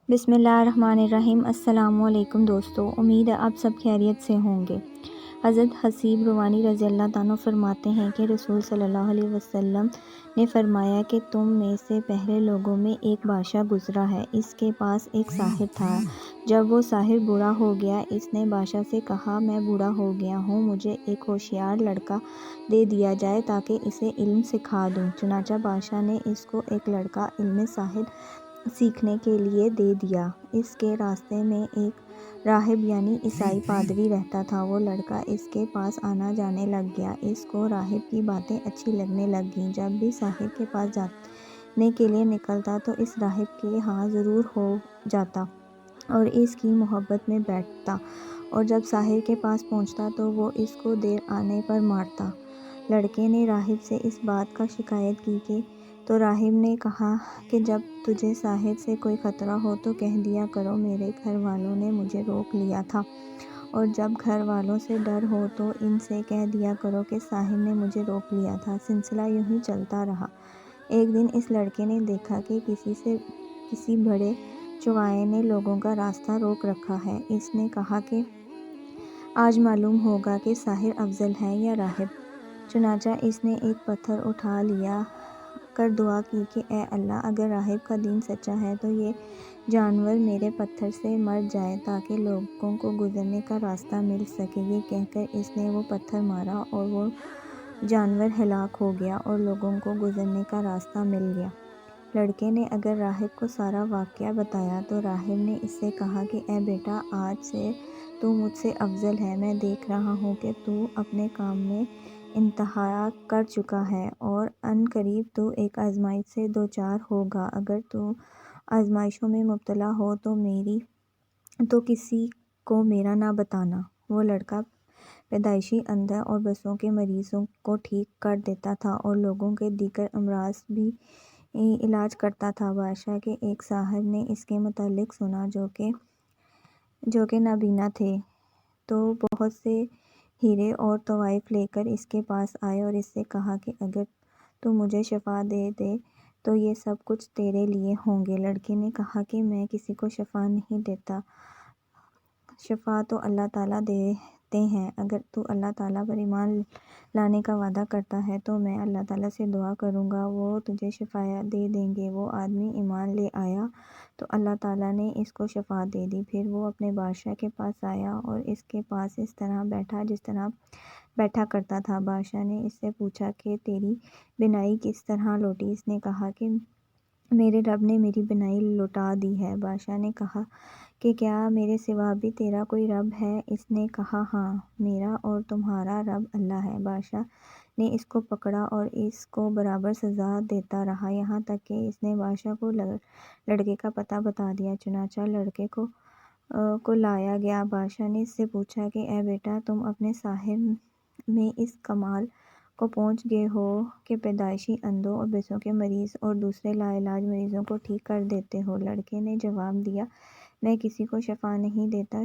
بسم اللہ الرحمن الرحیم۔ السلام علیکم دوستو، امید ہے آپ سب خیریت سے ہوں گے۔ حضرت حسیب روانی رضی اللہ تعالیٰ فرماتے ہیں کہ رسول صلی اللہ علیہ وسلم نے فرمایا کہ تم میں سے پہلے لوگوں میں ایک بادشاہ گزرا ہے، اس کے پاس ایک ساحر تھا۔ جب وہ ساحر بوڑھا ہو گیا، اس نے بادشاہ سے کہا میں بوڑھا ہو گیا ہوں، مجھے ایک ہوشیار لڑکا دے دیا جائے تاکہ اسے علم سکھا دوں۔ چنانچہ بادشاہ نے اس کو ایک لڑکا علم ساحر سیکھنے کے لیے دے دیا۔ اس کے راستے میں ایک راہب یعنی عیسائی پادری رہتا تھا۔ وہ لڑکا اس کے پاس آنا جانے لگ گیا، اس کو راہب کی باتیں اچھی لگنے لگ گئیں۔ جب بھی ساحر کے پاس جانے کے لیے نکلتا تو اس راہب کے ہاں ضرور ہو جاتا اور اس کی محبت میں بیٹھتا، اور جب ساحر کے پاس پہنچتا تو وہ اس کو دیر آنے پر مارتا۔ لڑکے نے راہب سے اس بات کا شکایت کی تو راہب نے کہا کہ جب تجھے ساحر سے کوئی خطرہ ہو تو کہہ دیا کرو میرے گھر والوں نے مجھے روک لیا تھا، اور جب گھر والوں سے ڈر ہو تو ان سے کہہ دیا کرو کہ ساحر نے مجھے روک لیا تھا۔ سلسلہ یوں ہی چلتا رہا۔ ایک دن اس لڑکے نے دیکھا کہ کسی بڑے چوہے نے لوگوں کا راستہ روک رکھا ہے۔ اس نے کہا کہ آج معلوم ہوگا کہ ساحر افضل ہے یا راہب۔ چنانچہ اس نے ایک پتھر اٹھا لیا کر دعا کی کہ اے اللہ، اگر راہب کا دین سچا ہے تو یہ جانور میرے پتھر سے مر جائے تاکہ لوگوں کو گزرنے کا راستہ مل سکے۔ یہ کہہ کر اس نے وہ پتھر مارا اور وہ جانور ہلاک ہو گیا اور لوگوں کو گزرنے کا راستہ مل گیا۔ لڑکے نے اگر راہب کو سارا واقعہ بتایا تو راہب نے اس سے کہا کہ اے بیٹا، آج سے تو مجھ سے افضل ہے۔ میں دیکھ رہا ہوں کہ تو اپنے کام میں انتہا کر چکا ہے اور عن قریب تو ایک آزمائش سے دوچار ہوگا۔ اگر تو آزمائشوں میں مبتلا ہو تو کسی کو میرا نہ بتانا۔ وہ لڑکا پیدائشی اندھا اور بسوں کے مریضوں کو ٹھیک کر دیتا تھا اور لوگوں کے دیگر امراض بھی علاج کرتا تھا۔ بادشاہ کے ایک ساحر نے اس کے متعلق سنا جو کہ نابینا تھے، تو بہت سے ہیرے اور طوائف لے کر اس کے پاس آئے اور اس سے کہا کہ اگر تو مجھے شفا دے دے تو یہ سب کچھ تیرے لیے ہوں گے۔ لڑکے نے کہا کہ میں کسی کو شفا نہیں دیتا، شفا تو اللہ تعالیٰ دیتے ہیں۔ اگر تو اللہ تعالیٰ پر ایمان لانے کا وعدہ کرتا ہے تو میں اللہ تعالیٰ سے دعا کروں گا، وہ تجھے شفا دے دیں گے۔ وہ آدمی ایمان لے آیا تو اللہ تعالیٰ نے اس کو شفا دے دی۔ پھر وہ اپنے بادشاہ کے پاس آیا اور اس کے پاس اس طرح بیٹھا جس طرح بیٹھا کرتا تھا۔ بادشاہ نے اس سے پوچھا کہ تیری بینائی کس طرح لوٹی؟ اس نے کہا کہ میرے رب نے میری بینائی لوٹا دی ہے۔ بادشاہ نے کہا کہ کیا میرے سوا بھی تیرا کوئی رب ہے؟ اس نے کہا ہاں، میرا اور تمہارا رب اللہ ہے۔ بادشاہ نے اس کو پکڑا اور اس کو برابر سزا دیتا رہا، یہاں تک کہ اس نے بادشاہ کو لڑکے کا پتہ بتا دیا۔ چنانچہ لڑکے کو لایا گیا۔ بادشاہ نے اس سے پوچھا کہ اے بیٹا، تم اپنے ساحر میں اس کمال کو پہنچ گئے ہو کہ پیدائشی اندھوں اور بسوں کے مریض اور دوسرے لا علاج مریضوں کو ٹھیک کر دیتے ہو؟ لڑکے نے جواب دیا میں کسی کو شفا نہیں دیتا،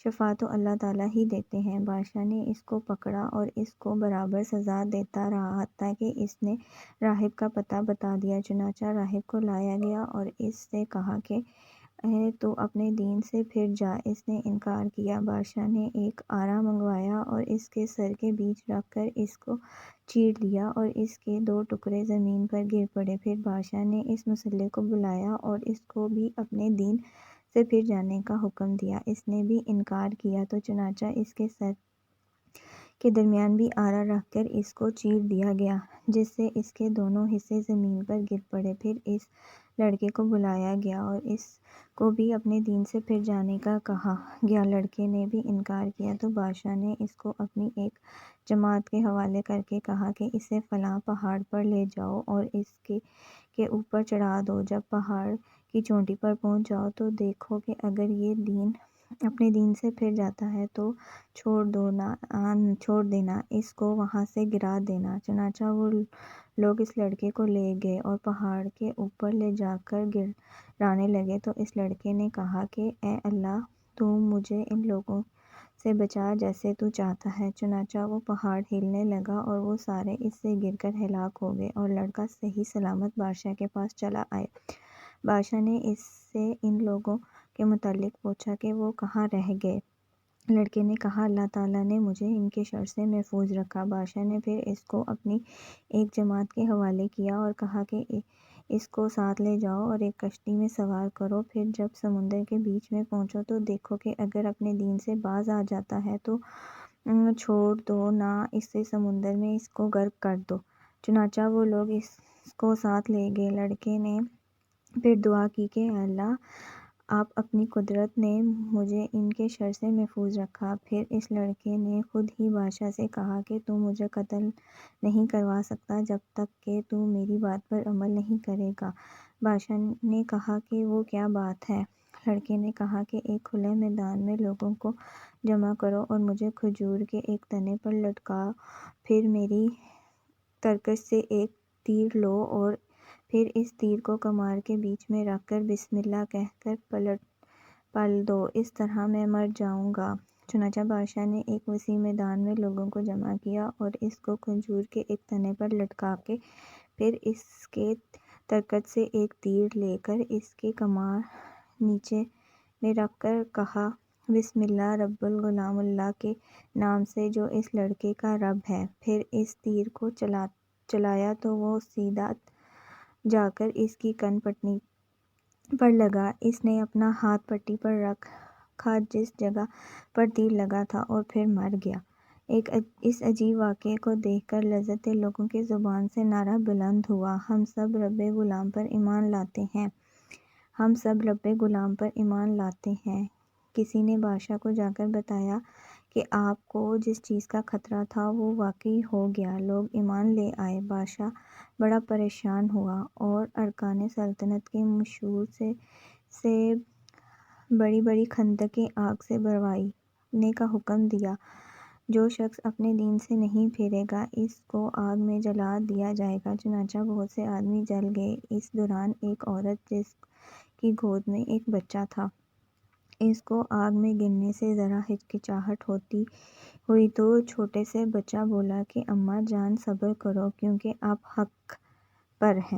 شفا تو اللہ تعالیٰ ہی دیتے ہیں۔ بادشاہ نے اس کو پکڑا اور اس کو برابر سزا دیتا رہا حتیٰ کہ اس نے راہب کا پتہ بتا دیا۔ چنانچہ راہب کو لایا گیا اور اس سے کہا کہ تو اپنے دین سے پھر جا۔ اس نے انکار کیا۔ بادشاہ نے ایک آرا منگوایا اور اس کے سر کے بیچ رکھ کر اس کو چیر لیا اور اس کے 2 ٹکڑے زمین پر گر پڑے۔ پھر بادشاہ نے اس مصلح کو بلایا اور اس کو بھی اپنے دین سے پھر جانے کا حکم دیا۔ اس نے بھی انکار کیا تو چنانچہ اس کے سر کے درمیان بھی آرا رکھ کر اس کو چیر دیا گیا، جس سے اس کے دونوں حصے زمین پر گر پڑے۔ پھر اس لڑکے کو بلایا گیا اور اس کو بھی اپنے دین سے پھر جانے کا کہا گیا۔ لڑکے نے بھی انکار کیا تو بادشاہ نے اس کو اپنی ایک جماعت کے حوالے کر کے کہا کہ اسے فلاں پہاڑ پر لے جاؤ اور اس کے اوپر چڑھا دو۔ جب پہاڑ کی چوٹی پر پہنچ جاؤ تو دیکھو کہ اگر یہ اپنے دین سے پھر جاتا ہے تو چھوڑ دینا، اس کو وہاں سے گرا دینا۔ چنانچہ وہ لوگ اس لڑکے کو لے گئے اور پہاڑ کے اوپر لے جا کر گرانے لگے تو اس لڑکے نے کہا کہ اے اللہ، تو مجھے ان لوگوں سے بچا جیسے تو چاہتا ہے۔ چنانچہ وہ پہاڑ ہلنے لگا اور وہ سارے اس سے گر کر ہلاک ہو گئے اور لڑکا صحیح سلامت بادشاہ کے پاس چلا آیا۔ بادشاہ نے اس سے ان لوگوں کے متعلق پوچھا کہ وہ کہاں رہ گئے۔ لڑکے نے کہا اللہ تعالیٰ نے مجھے ان کے شر سے محفوظ رکھا۔ بادشاہ نے پھر اس کو اپنی ایک جماعت کے حوالے کیا اور کہا کہ اس کو ساتھ لے جاؤ اور ایک کشتی میں سوار کرو، پھر جب سمندر کے بیچ میں پہنچو تو دیکھو کہ اگر اپنے دین سے باز آ جاتا ہے تو چھوڑ دو، نہ اسے سمندر میں اس کو غرق کر دو۔ چنانچہ وہ لوگ اس کو ساتھ لے گئے۔ لڑکے نے پھر دعا کی کہ اے اللہ، آپ اپنی قدرت نے مجھے ان کے شر سے محفوظ رکھا۔ پھر اس لڑکے نے خود ہی بادشاہ سے کہا کہ تو مجھے قتل نہیں کروا سکتا جب تک کہ تو میری بات پر عمل نہیں کرے گا۔ بادشاہ نے کہا کہ وہ کیا بات ہے؟ لڑکے نے کہا کہ ایک کھلے میدان میں لوگوں کو جمع کرو اور مجھے کھجور کے ایک تنے پر لٹکاؤ، پھر میری ترکش سے ایک تیر لو اور پھر اس تیر کو کمار کے بیچ میں رکھ کر بسم اللہ کہہ کر پل دو، اس طرح میں مر جاؤں گا۔ چنانچہ بادشاہ نے ایک وسیع میدان میں لوگوں کو جمع کیا اور اس کو کھجور کے ایک تنے پر لٹکا کے پھر اس کے ترکش سے ایک تیر لے کر اس کے کمار نیچے میں رکھ کر کہا بسم اللہ رب الغلام، اللہ کے نام سے جو اس لڑکے کا رب ہے۔ پھر اس تیر کو چلایا تو وہ سیدھا جا کر اس کی کن پٹی پر لگا۔ اس نے اپنا ہاتھ پٹی پر رکھا جس جگہ پر تیر لگا تھا اور پھر مر گیا۔ اس عجیب واقعے کو دیکھ کر لذت لوگوں کی زبان سے نعرہ بلند ہوا، ہم سب رب غلام پر ایمان لاتے ہیں، ہم سب رب غلام پر ایمان لاتے ہیں۔ کسی نے بادشاہ کو جا کر بتایا کہ آپ کو جس چیز کا خطرہ تھا وہ واقعی ہو گیا، لوگ ایمان لے آئے۔ بادشاہ بڑا پریشان ہوا اور ارکان سلطنت کے مشوروں سے بڑی بڑی خندقیں آگ سے بھروانے کا حکم دیا۔ جو شخص اپنے دین سے نہیں پھرے گا اس کو آگ میں جلا دیا جائے گا۔ چنانچہ بہت سے آدمی جل گئے۔ اس دوران ایک عورت جس کی گود میں ایک بچہ تھا، اس کو آگ میں گرنے سے ذرا ہچکچاہٹ ہوئی تو چھوٹے سے بچہ بولا کہ اماں جان صبر کرو کیونکہ آپ حق پر ہیں۔